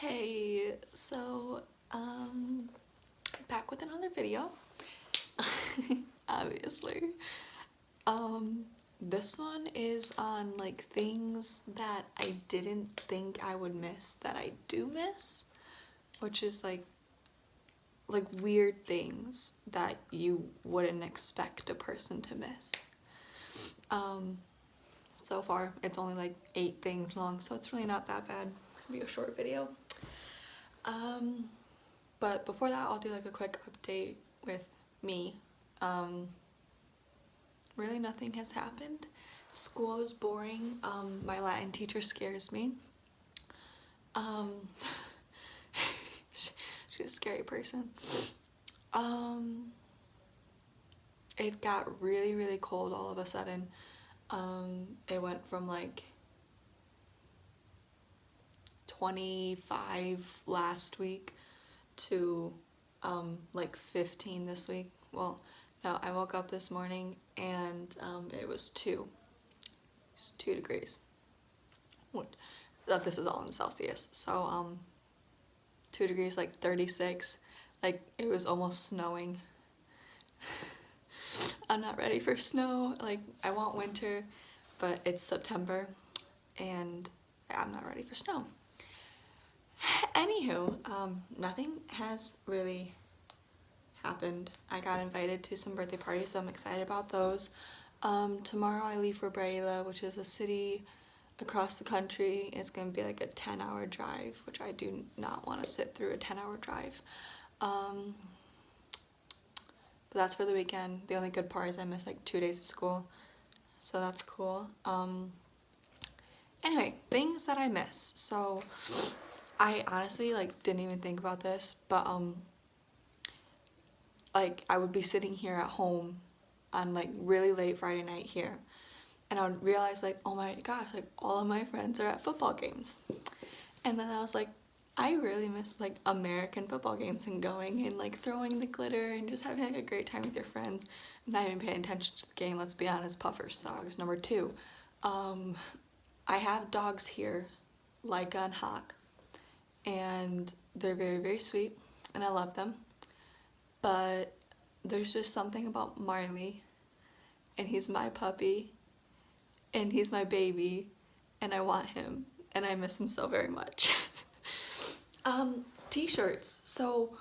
Hey, so back with another video. Obviously. Um this one is on like things that I didn't think I would miss that I do miss, which is like weird things that you wouldn't expect a person to miss. Um so far it's only like 8 things long, so it's really not that bad. It'll be a short video. Um But before that, I'll do like a quick update with me. Um, really nothing has happened. School is boring. My Latin teacher scares me. Um, she's a scary person. Um, it got really, really cold all of a sudden. It went from like 25 last week to like 15 this week. Well, no, I woke up this morning and it was 2. It's 2 degrees. What? This is all in Celsius. So 2 degrees, like 36. Like it was almost snowing. I'm not ready for snow. Like I want winter, but it's September and I'm not ready for snow. Anywho, nothing has really happened. I got invited to some birthday parties, so I'm excited about those. Tomorrow I leave for Braila, which is a city across the country. It's gonna be like a 10-hour drive, which I do not want to sit through a 10-hour drive. But that's for the weekend. The only good part is I missed like 2 days of school, so that's cool. Anyway, things that I miss. So I honestly like didn't even think about this, but like I would be sitting here at home on like really late Friday night here, and I would realize like, oh my gosh, like all of my friends are at football games. And then I was like, I really miss like American football games and going and like throwing the glitter and just having like a great time with your friends, not even paying attention to the game. Let's be honest, Puffers dogs. Number 2, I have dogs here, Laika and Hawk, and they're very, very sweet and I love them. But there's just something about Marley, and he's my puppy and he's my baby and I want him and I miss him so very much. T-shirts. So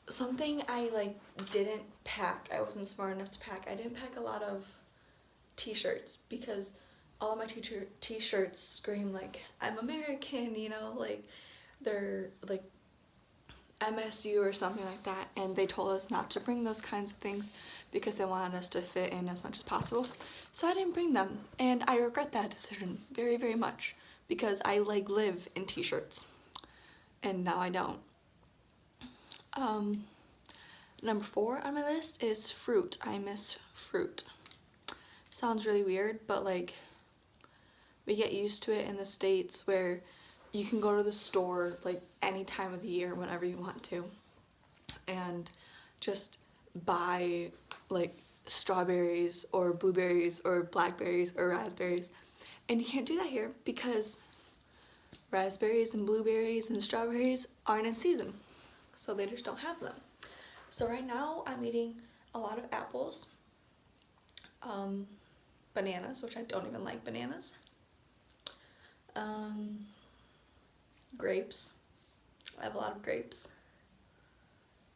something I like didn't pack. I wasn't smart enough to pack. I didn't pack a lot of t-shirts because all of my t-shirts scream like I'm American, you know, like they're like MSU or something like that, and they told us not to bring those kinds of things because they wanted us to fit in as much as possible. So I didn't bring them, and I regret that decision very, very much because I like live in t-shirts, and now I don't. Number 4 on my list is fruit. I miss fruit. Sounds really weird, but like we get used to it in the States where you can go to the store like any time of the year whenever you want to and just buy like strawberries or blueberries or blackberries or raspberries. And you can't do that here because raspberries and blueberries and strawberries aren't in season. So they just don't have them. So right now I'm eating a lot of apples, bananas, which I don't even like bananas, grapes. I have a lot of grapes.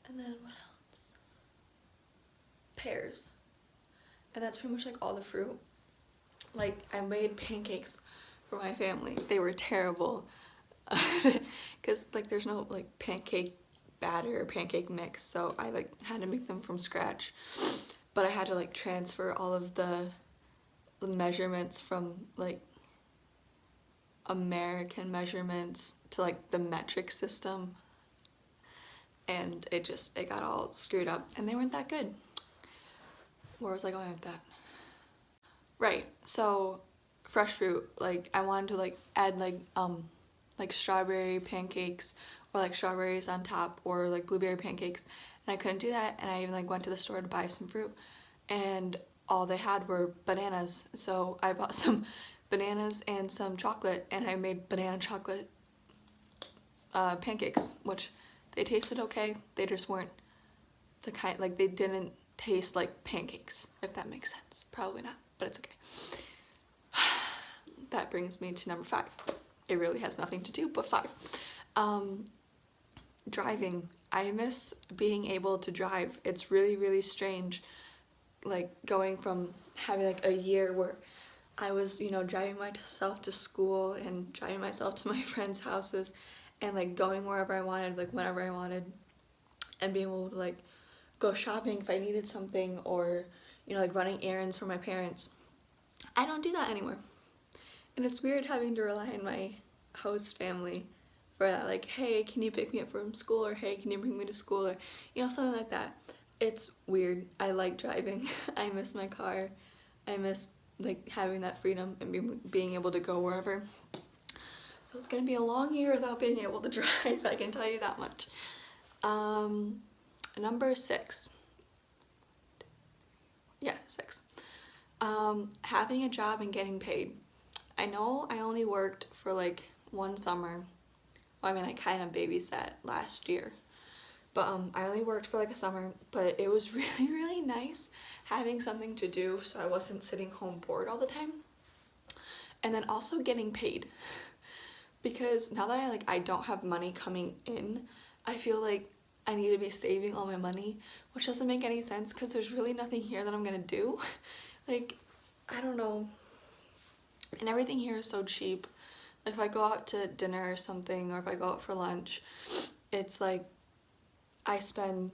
And then what else? Pears. And that's pretty much like all the fruit. Like I made pancakes for my family. They were terrible because like there's no like pancake batter or pancake mix, so I like had to make them from scratch. But I had to like transfer all of the measurements from like American measurements to like the metric system, and it got all screwed up and they weren't that good. Where was I going with that? Right, so fresh fruit, like I wanted to like add like strawberry pancakes or like strawberries on top or like blueberry pancakes, and I couldn't do that, and I even like went to the store to buy some fruit and all they had were bananas. So I bought some bananas and some chocolate, and I made banana chocolate pancakes, which they tasted okay. They just weren't the kind, like they didn't taste like pancakes, if that makes sense. Probably not, but it's okay. That brings me to number 5. It really has nothing to do but 5. Driving. I miss being able to drive. It's really, really strange, like going from having like a year where I was, you know, driving myself to school and driving myself to my friends' houses and like going wherever I wanted, like whenever I wanted, and being able to like go shopping if I needed something, or, you know, like running errands for my parents. I don't do that anymore. And it's weird having to rely on my host family for that, like, hey, can you pick me up from school, or hey, can you bring me to school, or, you know, something like that. It's weird. I like driving. I miss my car. I miss like having that freedom and being able to go wherever. So it's gonna be a long year without being able to drive, I can tell you that much. Number 6. Yeah, 6. Having a job and getting paid. I know I only worked for like one summer. Well, I mean, I kind of babysat last year, but I only worked for like a summer, but it was really, really nice having something to do so I wasn't sitting home bored all the time. And then also getting paid, because now that I don't have money coming in, I feel like I need to be saving all my money, which doesn't make any sense because there's really nothing here that I'm gonna do. Like, I don't know. And everything here is so cheap. Like if I go out to dinner or something, or if I go out for lunch, it's like I spend,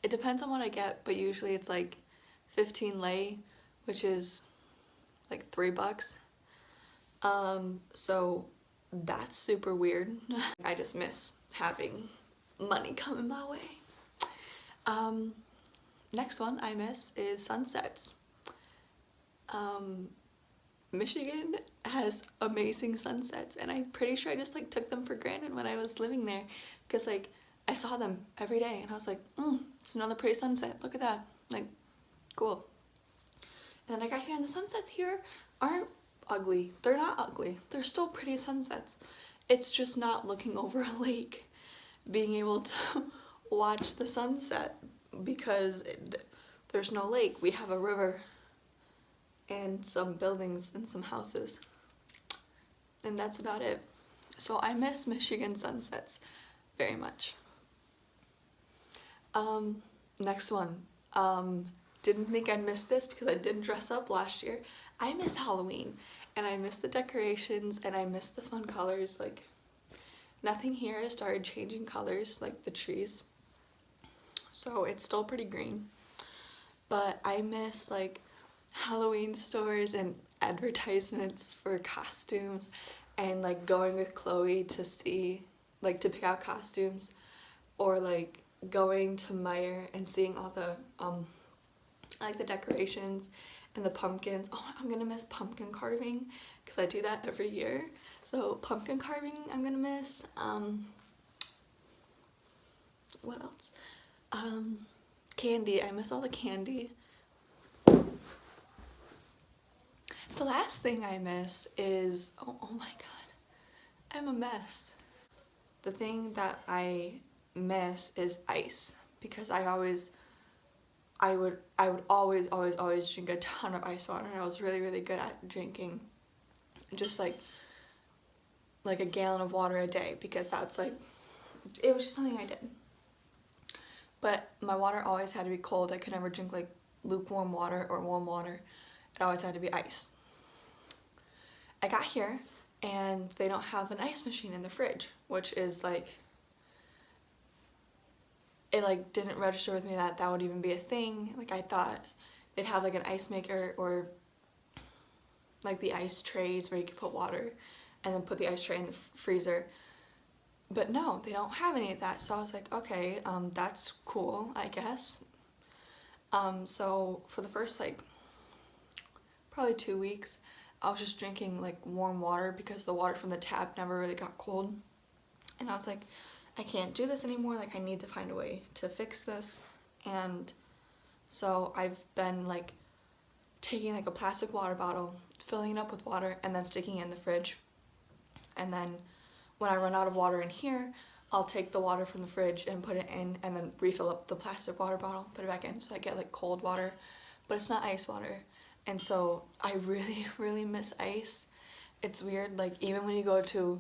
it depends on what I get, but usually it's like 15 lei, which is like $3. So that's super weird. I just miss having money coming my way. Next one I miss is sunsets. Michigan has amazing sunsets, and I'm pretty sure I just like took them for granted when I was living there, because like I saw them every day and I was like, it's another pretty sunset, look at that, like, cool. And then I got here and the sunsets here aren't ugly. They're not ugly. They're still pretty sunsets. It's just not looking over a lake, being able to watch the sunset, because there's no lake. We have a river and some buildings and some houses, and that's about it. So I miss Michigan sunsets very much. Next one. Didn't think I'd miss this because I didn't dress up last year. I miss Halloween, and I miss the decorations, and I miss the fun colors. Like, nothing here has started changing colors, like the trees, so it's still pretty green. But I miss like Halloween stores and advertisements for costumes, and like going with Chloe to see, like, to pick out costumes, or like going to Meijer and seeing all the like the decorations and the pumpkins. Oh, I'm gonna miss pumpkin carving because I do that every year. So pumpkin carving I'm gonna miss. What else? Candy. I miss all the candy. The last thing I miss is, oh my god, I'm a mess. The thing that I miss is ice, because I would always drink a ton of ice water, and I was really, really good at drinking just like a gallon of water a day, because that's like, it was just something I did. But my water always had to be cold. I could never drink like lukewarm water or warm water. It always had to be ice. I got here and they don't have an ice machine in the fridge, which is like, it like didn't register with me that that would even be a thing. Like, I thought they'd have like an ice maker, or like the ice trays where you could put water and then put the ice tray in the freezer. But no, they don't have any of that. So I was like, okay, that's cool, I guess. So for the first like probably 2 weeks, I was just drinking like warm water because the water from the tap never really got cold. And I was like, I can't do this anymore, like I need to find a way to fix this. And so I've been like taking like a plastic water bottle, filling it up with water, and then sticking it in the fridge. And then when I run out of water in here, I'll take the water from the fridge and put it in and then refill up the plastic water bottle, put it back in, so I get like cold water, but it's not ice water. And so I really, really miss ice. It's weird, like even when you go to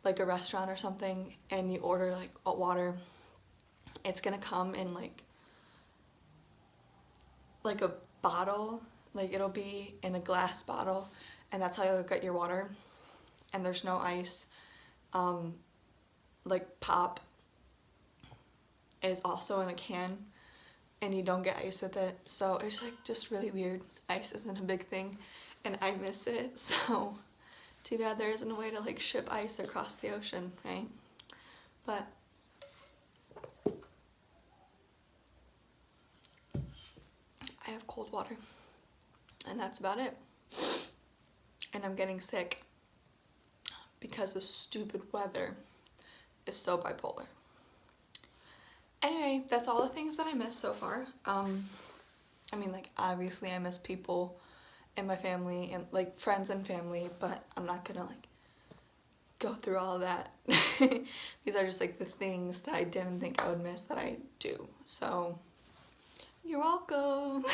like a restaurant or something and you order like a water, it's gonna come in like a bottle, like it'll be in a glass bottle, and that's how you get your water, and there's no ice. Like pop is also in a can and you don't get ice with it, so it's like just really weird. Ice isn't a big thing and I miss it, so too bad there isn't a way to like ship ice across the ocean, right? But I have cold water and that's about it. And I'm getting sick because the stupid weather is so bipolar. Anyway, that's all the things that I miss so far. I mean, like, obviously I miss people in my family and like friends and family, but I'm not gonna like go through all of that. These are just like the things that I didn't think I would miss that I do. So you're welcome.